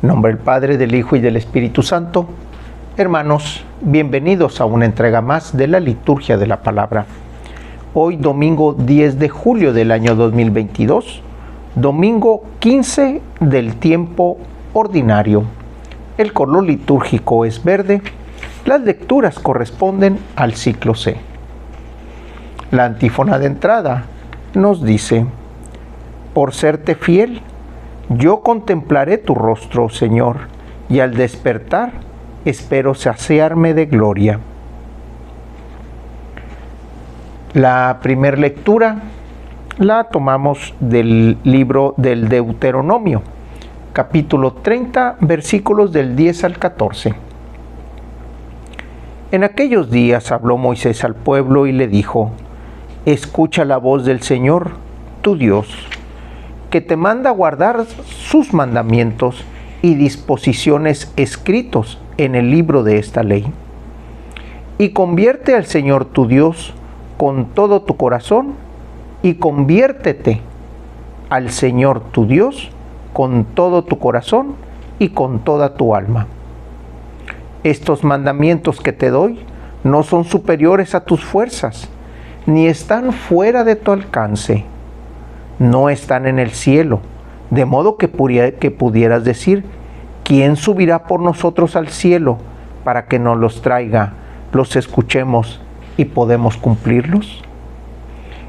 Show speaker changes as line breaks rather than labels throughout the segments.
En nombre del Padre, del Hijo y del Espíritu Santo. Hermanos, bienvenidos a una entrega más de la Liturgia de la Palabra. Hoy, domingo 10 de julio del año 2022, domingo 15 del tiempo ordinario. El color litúrgico es verde. Las lecturas corresponden al ciclo C. La antífona de entrada nos dice: por serte fiel, yo contemplaré tu rostro, Señor, y al despertar espero saciarme de gloria. La primera lectura la tomamos del libro del Deuteronomio, capítulo 30, versículos del 10 al 14. En aquellos días habló Moisés al pueblo y le dijo: escucha la voz del Señor, tu Dios, que te manda guardar sus mandamientos y disposiciones escritos en el libro de esta ley. Y convierte al Señor tu Dios con todo tu corazón, y conviértete al Señor tu Dios con todo tu corazón y con toda tu alma. Estos mandamientos que te doy no son superiores a tus fuerzas, ni están fuera de tu alcance. No están en el cielo, de modo que pudieras decir: ¿quién subirá por nosotros al cielo para que nos los traiga, los escuchemos y podemos cumplirlos?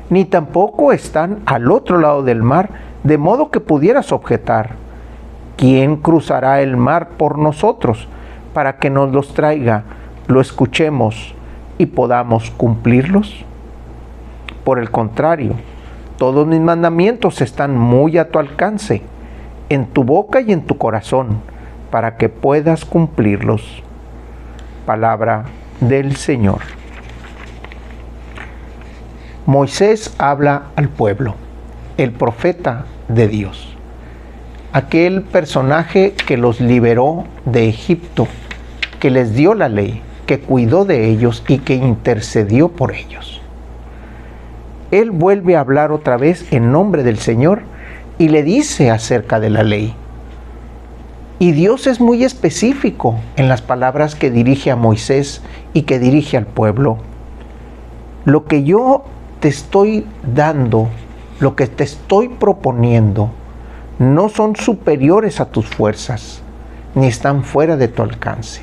Ni tampoco están al otro lado del mar, de modo que pudieras objetar: ¿quién cruzará el mar por nosotros para que nos los traiga, lo escuchemos y podamos cumplirlos? Por el contrario, todos mis mandamientos están muy a tu alcance, en tu boca y en tu corazón, para que puedas cumplirlos. Palabra del Señor. Moisés habla al pueblo, el profeta de Dios, aquel personaje que los liberó de Egipto, que les dio la ley, que cuidó de ellos y que intercedió por ellos. Él vuelve a hablar otra vez en nombre del Señor y le dice acerca de la ley. Y Dios es muy específico en las palabras que dirige a Moisés y que dirige al pueblo. Lo que yo te estoy dando, lo que te estoy proponiendo, no son superiores a tus fuerzas, ni están fuera de tu alcance.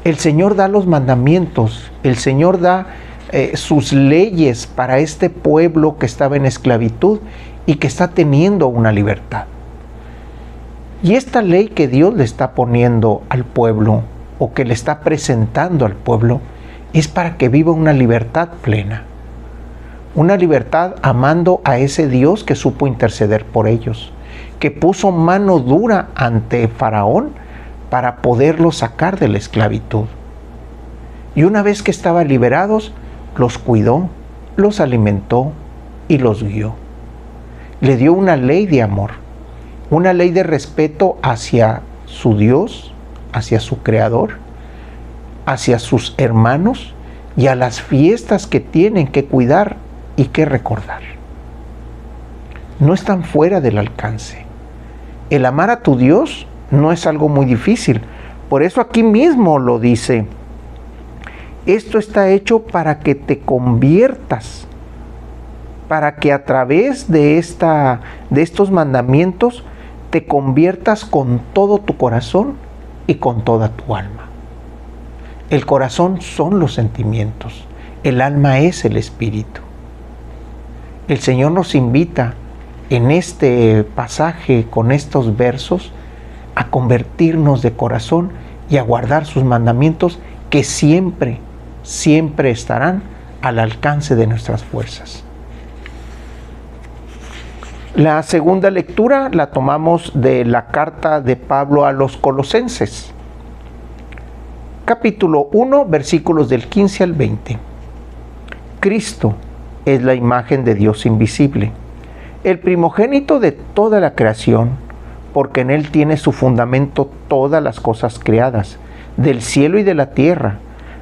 El Señor da los mandamientos, el Señor da sus leyes para este pueblo que estaba en esclavitud y que está teniendo una libertad. Y esta ley que Dios le está poniendo al pueblo, o que le está presentando al pueblo, es para que viva una libertad plena. Una libertad amando a ese Dios que supo interceder por ellos, que puso mano dura ante Faraón para poderlos sacar de la esclavitud. Y una vez que estaban liberados, los cuidó, los alimentó y los guió. Le dio una ley de amor, una ley de respeto hacia su Dios, hacia su Creador, hacia sus hermanos y a las fiestas que tienen que cuidar y que recordar. No están fuera del alcance. El amar a tu Dios no es algo muy difícil. Por eso aquí mismo lo dice: esto está hecho para que te conviertas, para que a través de estos mandamientos te conviertas con todo tu corazón y con toda tu alma. El corazón son los sentimientos, el alma es el espíritu. El Señor nos invita en este pasaje, con estos versos, a convertirnos de corazón y a guardar sus mandamientos, que siempre estarán al alcance de nuestras fuerzas. La segunda lectura la tomamos de la carta de Pablo a los Colosenses, capítulo 1, versículos del 15 al 20. Cristo es la imagen de Dios invisible, el primogénito de toda la creación, porque en Él tiene su fundamento todas las cosas creadas, del cielo y de la tierra,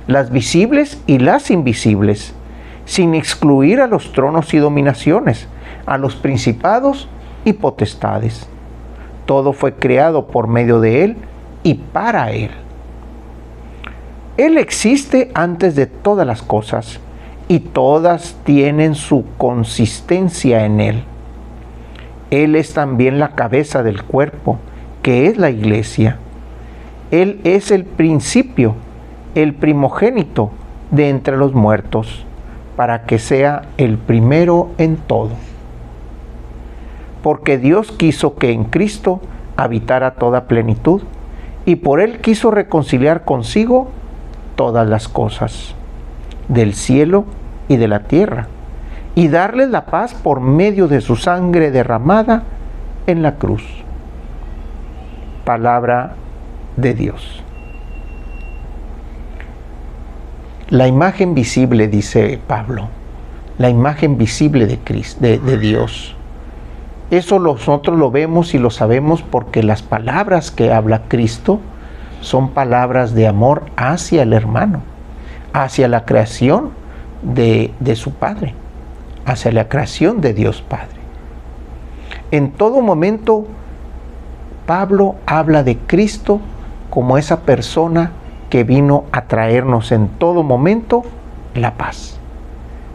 las visibles y las invisibles, sin excluir a los tronos y dominaciones, a los principados y potestades. Todo fue creado por medio de Él y para Él. Él existe antes de todas las cosas y todas tienen su consistencia en Él. Él es también la cabeza del cuerpo, que es la iglesia. Él es el principio, el primogénito de entre los muertos, para que sea el primero en todo. Porque Dios quiso que en Cristo habitara toda plenitud, y por Él quiso reconciliar consigo todas las cosas, del cielo y de la tierra, y darles la paz por medio de su sangre derramada en la cruz. Palabra de Dios. La imagen visible, dice Pablo, la imagen visible de Cristo, de Dios. Eso nosotros lo vemos y lo sabemos porque las palabras que habla Cristo son palabras de amor hacia el hermano, hacia la creación de su Padre, hacia la creación de Dios Padre. En todo momento, Pablo habla de Cristo como esa persona que vino a traernos en todo momento la paz.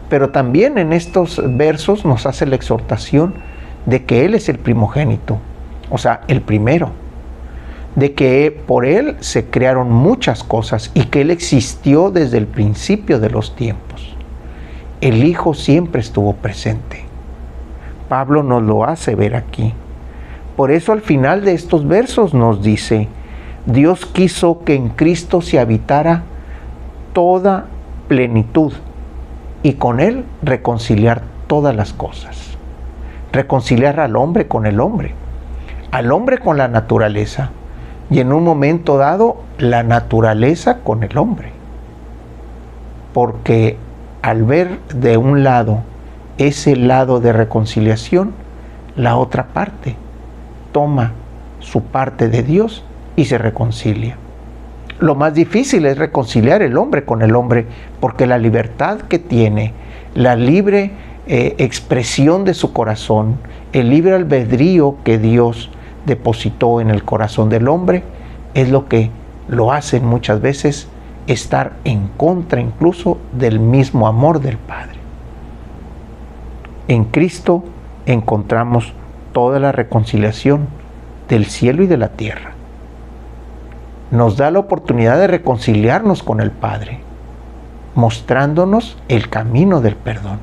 Pero también en estos versos nos hace la exhortación de que Él es el primogénito, o sea, el primero, de que por Él se crearon muchas cosas y que Él existió desde el principio de los tiempos. El Hijo siempre estuvo presente. Pablo nos lo hace ver aquí. Por eso al final de estos versos nos dice: Dios quiso que en Cristo se habitara toda plenitud y con Él reconciliar todas las cosas. Reconciliar al hombre con el hombre, al hombre con la naturaleza y en un momento dado la naturaleza con el hombre. Porque al ver de un lado ese lado de reconciliación, la otra parte toma su parte de Dios y se reconcilia. Lo más difícil es reconciliar el hombre con el hombre, porque la libertad que tiene, la libre expresión de su corazón, el libre albedrío que Dios depositó en el corazón del hombre, es lo que lo hace muchas veces estar en contra incluso del mismo amor del Padre. En Cristo encontramos toda la reconciliación del cielo y de la tierra. Nos da la oportunidad de reconciliarnos con el Padre, mostrándonos el camino del perdón,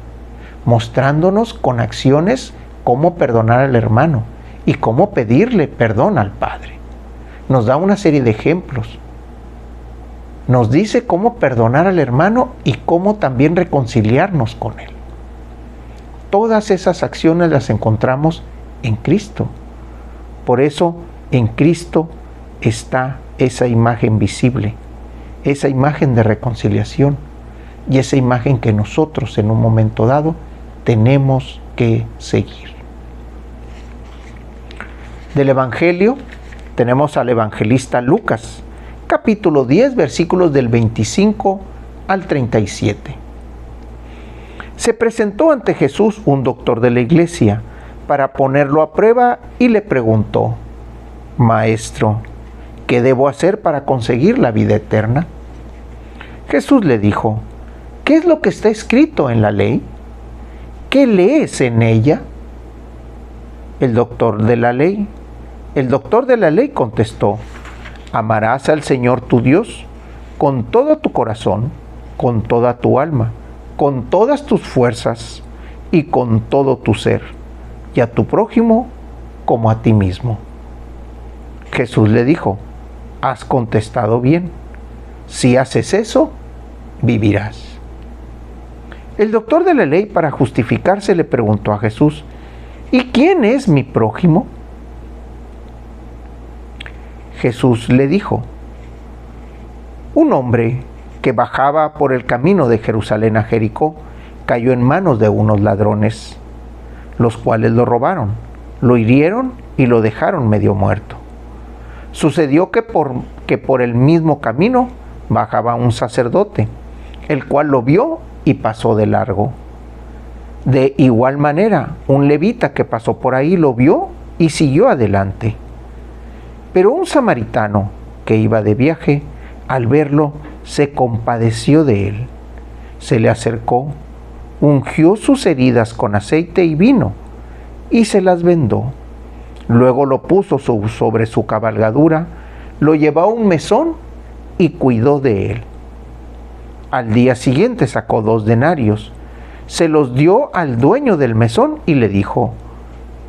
mostrándonos con acciones cómo perdonar al hermano y cómo pedirle perdón al Padre. Nos da una serie de ejemplos. Nos dice cómo perdonar al hermano y cómo también reconciliarnos con él. Todas esas acciones las encontramos en Cristo. Por eso en Cristo está esa imagen visible, esa imagen de reconciliación y esa imagen que nosotros en un momento dado tenemos que seguir. Del Evangelio tenemos al evangelista Lucas, capítulo 10, versículos del 25 al 37. Se presentó ante Jesús un doctor de la iglesia para ponerlo a prueba y le preguntó: Maestro, ¿qué debo hacer para conseguir la vida eterna? Jesús le dijo: ¿Qué es lo que está escrito en la ley? ¿Qué lees en ella? El doctor de la ley contestó: Amarás al Señor tu Dios con todo tu corazón, con toda tu alma, con todas tus fuerzas y con todo tu ser, y a tu prójimo como a ti mismo. Jesús le dijo: Has contestado bien. Si haces eso, vivirás. El doctor de la ley, para justificarse, le preguntó a Jesús: ¿Y quién es mi prójimo? Jesús le dijo: Un hombre que bajaba por el camino de Jerusalén a Jericó cayó en manos de unos ladrones, los cuales lo robaron, lo hirieron y lo dejaron medio muerto. Sucedió que por el mismo camino bajaba un sacerdote, el cual lo vio y pasó de largo. De igual manera, un levita que pasó por ahí lo vio y siguió adelante. Pero un samaritano que iba de viaje, al verlo, se compadeció de él. Se le acercó, ungió sus heridas con aceite y vino, y se las vendó. Luego lo puso sobre su cabalgadura, lo llevó a un mesón y cuidó de él. Al día siguiente sacó 2 denarios, se los dio al dueño del mesón y le dijo: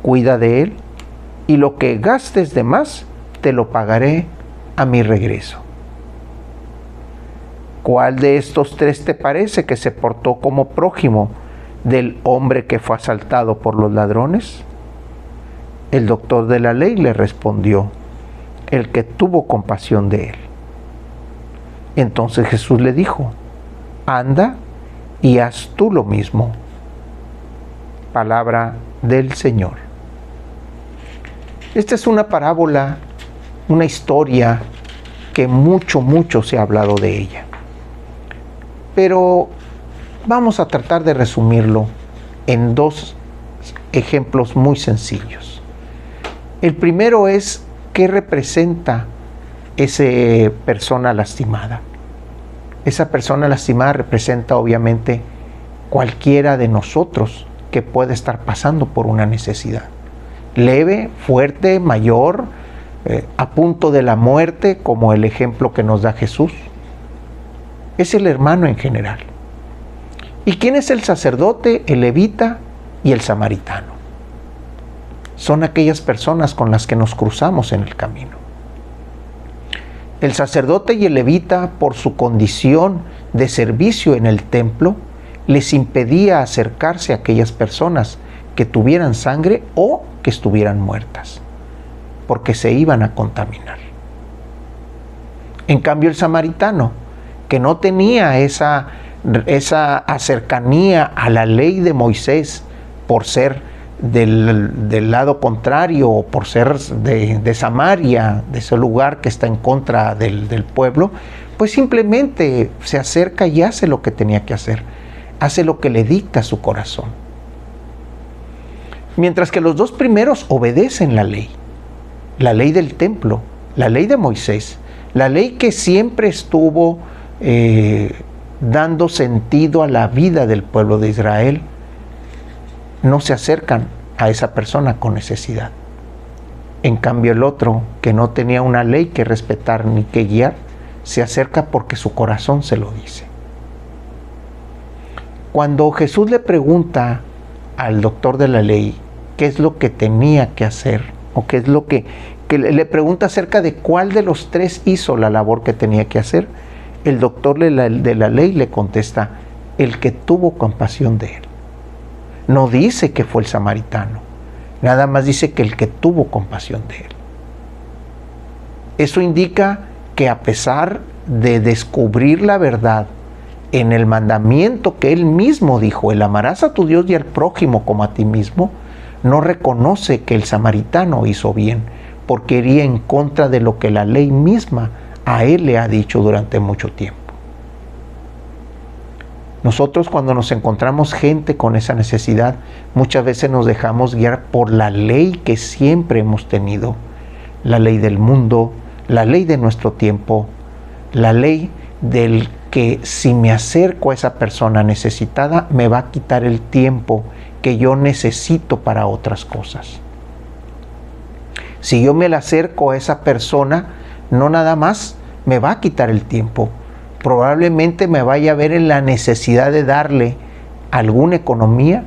cuida de él, y lo que gastes de más te lo pagaré a mi regreso. ¿Cuál de estos 3 te parece que se portó como prójimo del hombre que fue asaltado por los ladrones? El doctor de la ley le respondió: el que tuvo compasión de él. Entonces Jesús le dijo: anda y haz tú lo mismo. Palabra del Señor. Esta es una parábola, una historia que mucho se ha hablado de ella. Pero vamos a tratar de resumirlo en 2 ejemplos muy sencillos. El primero es: ¿qué representa esa persona lastimada? Esa persona lastimada representa obviamente cualquiera de nosotros que puede estar pasando por una necesidad. Leve, fuerte, mayor, a punto de la muerte, como el ejemplo que nos da Jesús. Es el hermano en general. ¿Y quién es el sacerdote, el levita y el samaritano? Son aquellas personas con las que nos cruzamos en el camino. El sacerdote y el levita, por su condición de servicio en el templo, les impedía acercarse a aquellas personas que tuvieran sangre o que estuvieran muertas, porque se iban a contaminar. En cambio, el samaritano, que no tenía esa cercanía a la ley de Moisés por ser del lado contrario, o por ser de Samaria, de ese lugar que está en contra del pueblo, pues simplemente se acerca y hace lo que tenía que hacer, hace lo que le dicta su corazón. Mientras que los 2 primeros obedecen la ley del templo, la ley de Moisés, la ley que siempre estuvo dando sentido a la vida del pueblo de Israel. No se acercan a esa persona con necesidad. En cambio, el otro, que no tenía una ley que respetar ni que guiar, se acerca porque su corazón se lo dice. Cuando Jesús le pregunta al doctor de la ley qué es lo que tenía que hacer, o qué es lo que le pregunta acerca de cuál de los 3 hizo la labor que tenía que hacer, el doctor de la ley le contesta: el que tuvo compasión de él. No dice que fue el samaritano, nada más dice que el que tuvo compasión de él. Eso indica que a pesar de descubrir la verdad en el mandamiento que él mismo dijo, el amarás a tu Dios y al prójimo como a ti mismo, no reconoce que el samaritano hizo bien, porque iría en contra de lo que la ley misma a él le ha dicho durante mucho tiempo. Nosotros, cuando nos encontramos gente con esa necesidad, muchas veces nos dejamos guiar por la ley que siempre hemos tenido, la ley del mundo, la ley de nuestro tiempo, la ley del que si me acerco a esa persona necesitada, me va a quitar el tiempo que yo necesito para otras cosas. Si yo me le acerco a esa persona, no nada más me va a quitar el tiempo, probablemente me vaya a ver en la necesidad de darle alguna economía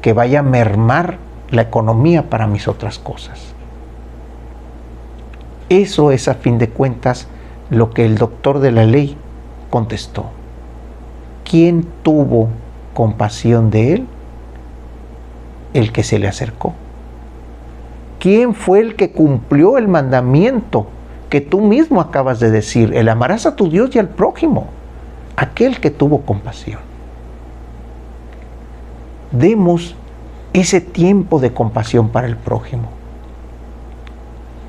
que vaya a mermar la economía para mis otras cosas. Eso es, a fin de cuentas, lo que el doctor de la ley contestó. ¿Quién tuvo compasión de él? El que se le acercó. ¿Quién fue el que cumplió el mandamiento que tú mismo acabas de decir? El amarás a tu Dios y al prójimo. Aquel que tuvo compasión. Demos ese tiempo de compasión para el prójimo.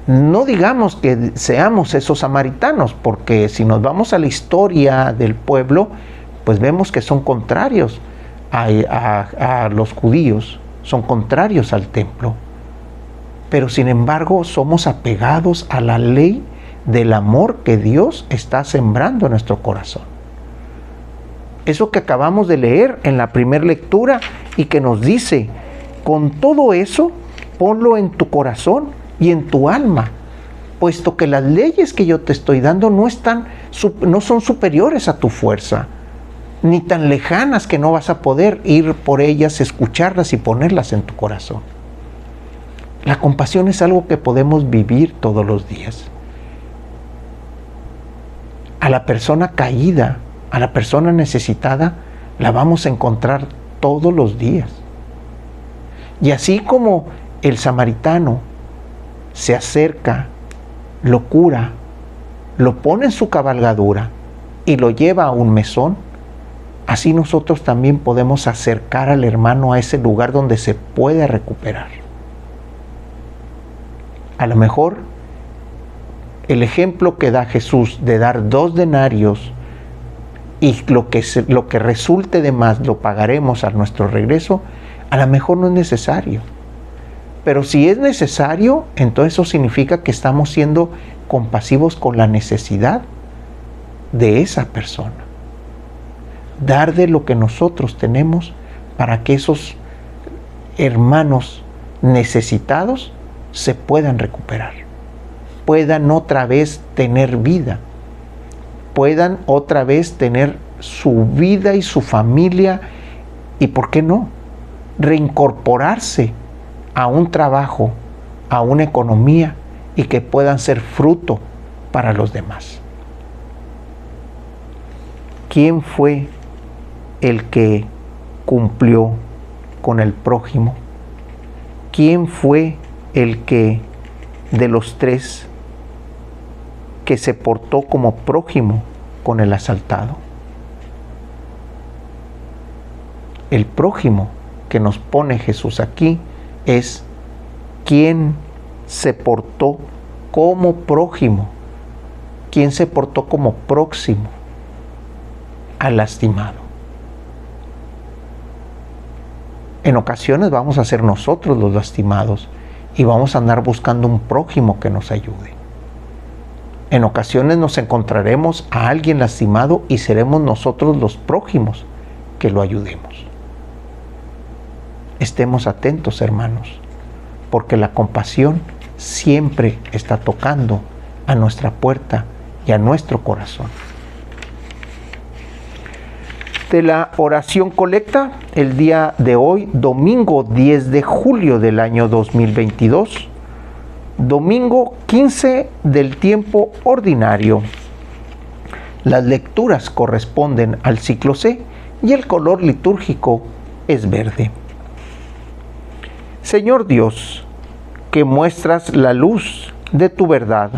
No digamos que seamos esos samaritanos, porque si nos vamos a la historia del pueblo, pues vemos que son contrarios a los judíos, son contrarios al templo. pero sin embargo somos apegados a la ley del amor que Dios está sembrando en nuestro corazón. Eso que acabamos de leer en la primera lectura y que nos dice, con todo eso, ponlo en tu corazón y en tu alma, puesto que las leyes que yo te estoy dando no son superiores a tu fuerza, ni tan lejanas que no vas a poder ir por ellas, escucharlas y ponerlas en tu corazón. La compasión es algo que podemos vivir todos los días. A la persona caída, a la persona necesitada, la vamos a encontrar todos los días. Y así como el samaritano se acerca, lo cura, lo pone en su cabalgadura y lo lleva a un mesón, así nosotros también podemos acercar al hermano a ese lugar donde se puede recuperar. A lo mejor el ejemplo que da Jesús de dar 2 denarios y lo que resulte de más lo pagaremos a nuestro regreso, a lo mejor no es necesario. Pero si es necesario, entonces eso significa que estamos siendo compasivos con la necesidad de esa persona. Dar de lo que nosotros tenemos para que esos hermanos necesitados se puedan recuperar, puedan otra vez tener vida, puedan otra vez tener su vida y su familia y, ¿por qué no?, reincorporarse a un trabajo, a una economía y que puedan ser fruto para los demás. ¿Quién fue el que cumplió con el prójimo? ¿Quién fue el que, de los 3, que se portó como prójimo con el asaltado? El prójimo que nos pone Jesús aquí es quien se portó como prójimo, quien se portó como próximo al lastimado. En ocasiones vamos a ser nosotros los lastimados y vamos a andar buscando un prójimo que nos ayude. En ocasiones nos encontraremos a alguien lastimado y seremos nosotros los prójimos que lo ayudemos. Estemos atentos, hermanos, porque la compasión siempre está tocando a nuestra puerta y a nuestro corazón. De la oración colecta, el día de hoy, domingo 10 de julio del año 2022, domingo 15 del tiempo ordinario. Las lecturas corresponden al ciclo C y el color litúrgico es verde. Señor Dios, que muestras la luz de tu verdad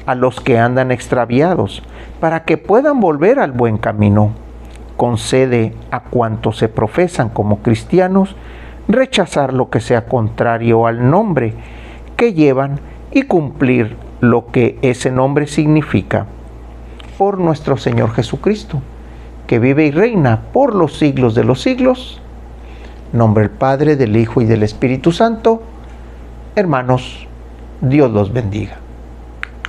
a los que andan extraviados, para que puedan volver al buen camino, concede a cuantos se profesan como cristianos rechazar lo que sea contrario al nombre que llevan y cumplir lo que ese nombre significa. Por nuestro Señor Jesucristo, que vive y reina por los siglos de los siglos. En nombre del Padre, del Hijo y del Espíritu Santo. Hermanos, Dios los bendiga.